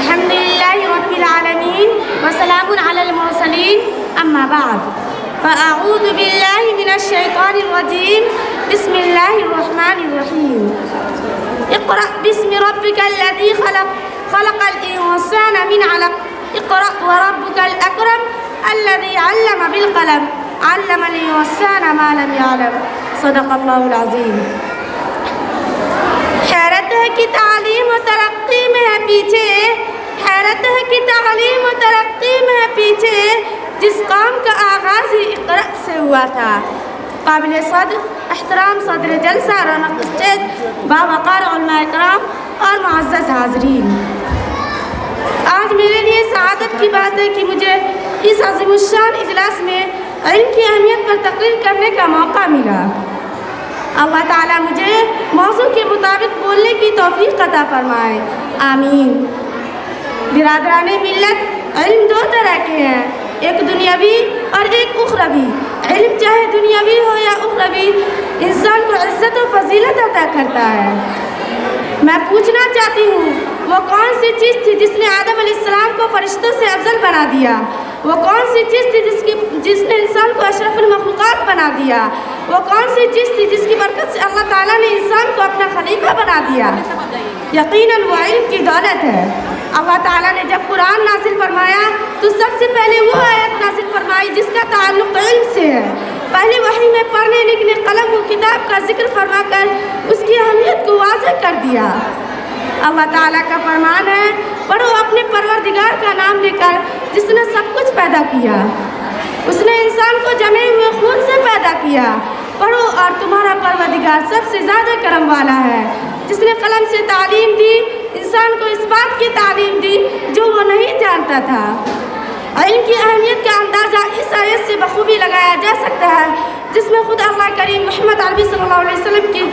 الحمدللہ رب العالمین وسلام علی المرسلین اما بعد فاعوذ باللہ من الشیطان الرجیم بسم اللہ الرحمن الرحیم اقرأ باسم ربک الذی خلق خلق الانسان من علق اقرأ وربک الاکرم الذی علم بالقلم علم الانسان ما لم يعلم صدق اللہ العظیم۔ حیرت ہے کہ تعلیم و ترقی میں ہے پیچھے، حیرت ہے کہ تعلیم و ترقی میں ہے پیچھے، جس قوم کا آغاز ہی اقرأ سے ہوا تھا۔ قابل صدر احترام صدر جلسہ رونق اسٹیج باوقار علماء کرام اور معزز حاضرین، آج میرے لیے سعادت کی بات ہے کہ مجھے اس عظیم الشان اجلاس میں علم کی اہمیت پر تقریر کرنے کا موقع ملا۔ اللہ تعالیٰ مجھے موضوع کے مطابق بولنے کی توفیق عطا فرمائے، آمین۔ برادران ملت، علم دو طرح کے ہیں، ایک دنیاوی اور ایک اخروی۔ علم چاہے دنیاوی ہو یا اخروی انسان کو عزت و فضیلت عطا کرتا ہے۔ میں پوچھنا چاہتی ہوں، وہ کون سی چیز تھی جس نے آدم علیہ السلام کو فرشتوں سے افضل بنا دیا؟ وہ کون سی چیز تھی جس نے انسان کو اشرف المخلوقات بنا دیا؟ وہ کون سی چیز تھی جس کی برکت سے اللہ تعالیٰ نے انسان کو اپنا خلیفہ بنا دیا؟ یقیناً وہ علم کی دولت ہے۔ اللہ تعالیٰ نے جب قرآن نازل فرمایا تو سب سے پہلے وہ آیت نازل فرمائی جس کا تعلق علم سے ہے۔ پہلی وحی میں پڑھنے لکھنے قلم و کتاب کا ذکر فرما کر اس کی اہمیت کو واضح کر دیا۔ اللہ تعالیٰ کا فرمان ہے، پڑھو اپنے پروردگار کا نام لے کر جس نے سب کچھ پیدا کیا۔ اس نے انسان کو جمے ہوئے خون سے پیدا کیا۔ پڑھو اور تمہارا پروردگار سب سے زیادہ کرم والا ہے، جس نے قلم سے تعلیم دی، انسان کو اس بات کی تعلیم دی جو وہ نہیں جانتا تھا۔ علم کی اہمیت کا اندازہ اس آیت سے بخوبی لگایا جا سکتا ہے جس میں خود اللہ کریم محمد عربی صلی اللہ علیہ وسلم کی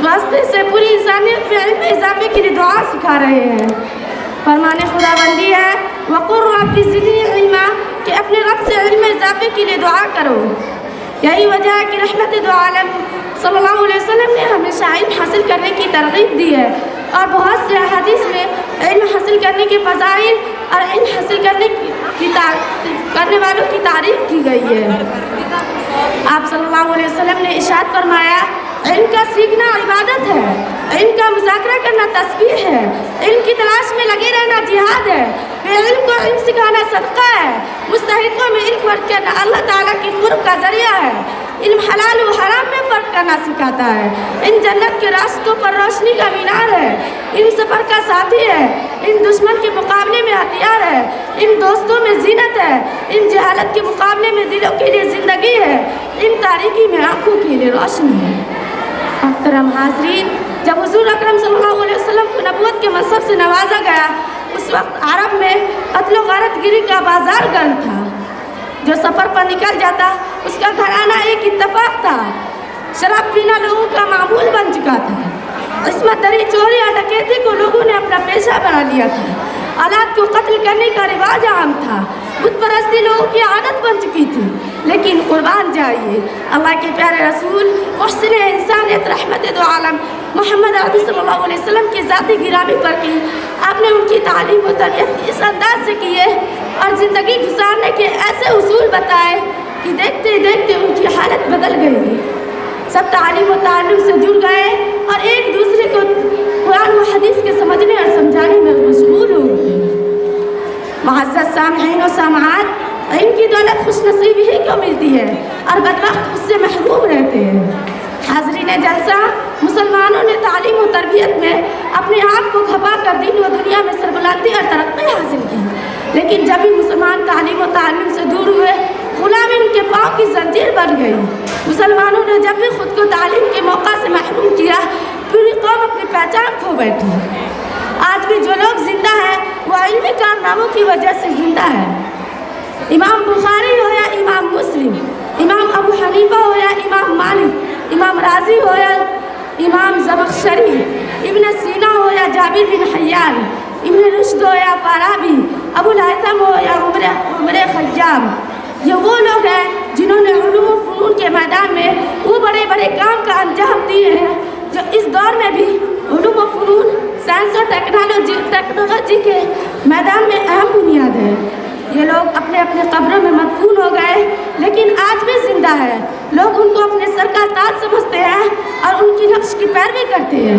واسطے سے پوری انسانیت میں علم اضافے کے لیے دعا سکھا رہے ہیں۔ فرمان خدا بندی ہے، وَقُلْ رَبِّ زِدْنِي عِلْمًا، کہ اپنے رب سے علم اضافے کے لیے دعا کرو۔ یہی وجہ ہے کہ رحمت دو عالم صلی اللہ علیہ وسلم نے ہمیشہ علم حاصل کرنے کی ترغیب دی ہے، اور بہت سے احادیث میں علم حاصل کرنے کے فضائل اور علم حاصل کرنے والوں کی تعریف کی گئی ہے۔ آپ صلی اللہ علیہ وسلم نے ارشاد فرمایا، علم کا سیکھنا عبادت ہے، علم کا مذاکرہ کرنا تسبیح ہے، علم کی تلاش میں لگے رہنا جہاد ہے، بے علم کو علم سکھانا صدقہ ہے، مستحقوں میں علم فرق کرنا اللہ تعالیٰ کی قرب کا ذریعہ ہے، علم حلال و حرام میں فرق کرنا سکھاتا ہے، علم جنت کے راستوں پر روشنی کا مینار ہے، علم سفر کا ساتھی ہے، علم دشمن کے مقابلے میں ہتھیار ہے، علم دوستوں میں زینت ہے، علم جہالت کے مقابلے میں دلوں کے لیے زندگی ہے، علم تاریکی میں آنکھوں کے لیے روشنی ہے۔ محترم حاضرین، جب حضور اکرم صلی اللہ علیہ وسلم کو نبوت کے منصب سے نوازا گیا، اس وقت عرب میں قتل و غارت گری کا بازار گرم تھا۔ جو سفر پر نکل جاتا اس کا گھر آنا ایک اتفاق تھا۔ شراب پینا لوگوں کا معمول بن چکا تھا۔ عصمت دری، چوری اور ڈکیتی کو لوگوں نے اپنا پیشہ بنا لیا تھا۔ اولاد کو قتل کرنے کا رواج عام تھا۔ بت پرستی لوگوں کی عادت بن چکی تھی۔ لیکن قربان جائیے، اللہ کے پیارے رسول محسن انسانیت رحمت دو عالم محمد عربی صلی اللہ علیہ وسلم کی ذاتی گرامی پر کی۔ آپ نے ان کی تعلیم و تربیت اس انداز سے کیے اور زندگی گزارنے کے ایسے اصول بتائے کہ دیکھتے دیکھتے ان کی حالت بدل گئی۔ سب تعلیم و تعلم سے جڑ گئے اور ایک دوسرے کو قرآن و حدیث کے سمجھنے اور سمجھانے میں مشغول ہو گئے۔ معزز سامعین و سامعات، علم کی دولت خوش نصیبی ہی کو ملتی ہے اور بدبخت اس سے محروم رہتے ہیں۔ حاضرین جلسہ، مسلمانوں نے تعلیم و تربیت میں اپنے آپ کو کھپا کر دین و دنیا میں سربلندی اور ترقی حاصل کی، لیکن جب بھی مسلمان تعلیم و تعلم سے دور ہوئے، غلامی ان کے پاؤں کی زنجیر بن گئی۔ مسلمانوں نے جب بھی خود کو تعلیم کے موقع سے محروم کیا، پوری قوم اپنی پہچان کھو بیٹھی۔ آج بھی جو لوگ زندہ ہیں وہ علمی کارناموں کی وجہ سے زندہ ہیں۔ امام بخاری ہو یا امام مسلم، امام ابو حنیفہ ہو یا امام مالک، امام رازی ہو یا امام زمخشری، ابن سینا ہو یا جابر بن حیان، ابن رشد ہو یا فارابی، ابو الہیثم ہو یا عمر خیام، یہ وہ لوگ ہیں جنہوں نے علوم و فنون کے میدان میں وہ بڑے بڑے کام کا انجام دیے ہیں جو اس دور میں بھی علوم و فنون سائنس اور ٹیکنالوجی کے میدان میں اہم بنیاد ہے۔ یہ لوگ اپنے اپنے قبروں میں مدفون ہو گئے لیکن آج بھی زندہ ہے۔ لوگ ان کو اپنے سر کا تاج سمجھتے ہیں اور ان کی نقش کی پیروی کرتے ہیں۔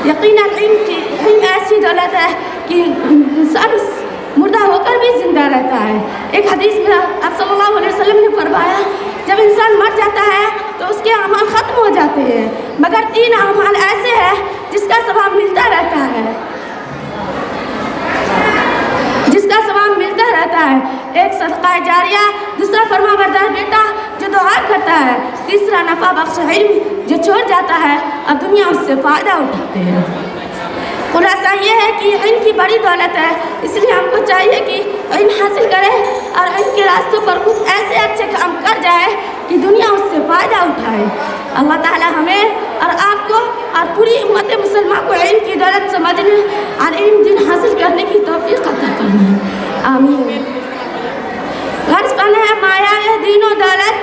یقیناً علم ایسی دولت ہے کہ انسان مردہ ہو کر بھی زندہ رہتا ہے۔ ایک حدیث میں آپ صلی اللہ علیہ وسلم نے فرمایا جب انسان مر جاتا ہے تو اس کے اعمال ختم ہو جاتے ہیں مگر 3 اعمال ایسے ہیں جس کا ثواب ملتا رہتا ہے، ایک صدقہ جاریہ، دوسرا فرما بردار بیٹا جو دعا کرتا ہے، تیسرا نفع بخش علم جو چھوڑ جاتا ہے اور دنیا اس سے فائدہ اٹھاتے ہیں۔ خلاصہ یہ ہے کہ علم کی بڑی دولت ہے، اس لیے ہم کو چاہیے کہ علم حاصل کرے اور علم کے راستوں پر کچھ ایسے اچھے کام کر جائے کہ دنیا اس سے فائدہ اٹھائے۔ اللہ تعالی ہمیں اور آپ کو اور پوری امت مسلمہ کو علم کی دولت سمجھنے اور علم دین حاصل کرنے کی توفیق عطا فرمائے، آمین۔ غرض فن ہے مایہ دین و دولت،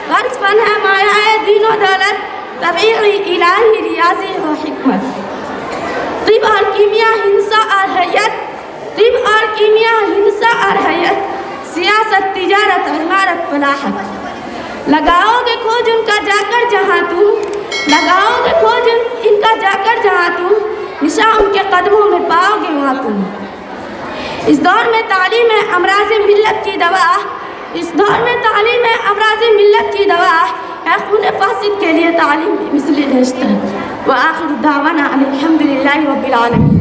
غرض فن ہے مایہ دین و دولت، طبیعی الہی ریاضی و حکمت، طب اور کیمیا ہنسا اور حیت، طب اور کیمیا ہنسا اور حیت، سیاست تجارت عمارت فلاحت، لگاؤ گے کھوج ان کا جا کر جہاں تم، لگاؤ گے کھوج ان کا جا کر جہاں تم، نشاں ان کے قدموں میں پاؤ گے وہاں تم۔ اس دور میں تعلیم ہے امراض ملت کی دوا، اس دور میں تعلیم ہے امراض ملت کی دوا، ہے خون فاسد کے لیے تعلیم مثل نشتر۔ وآخر دعوانا الحمدللہ رب العالمین۔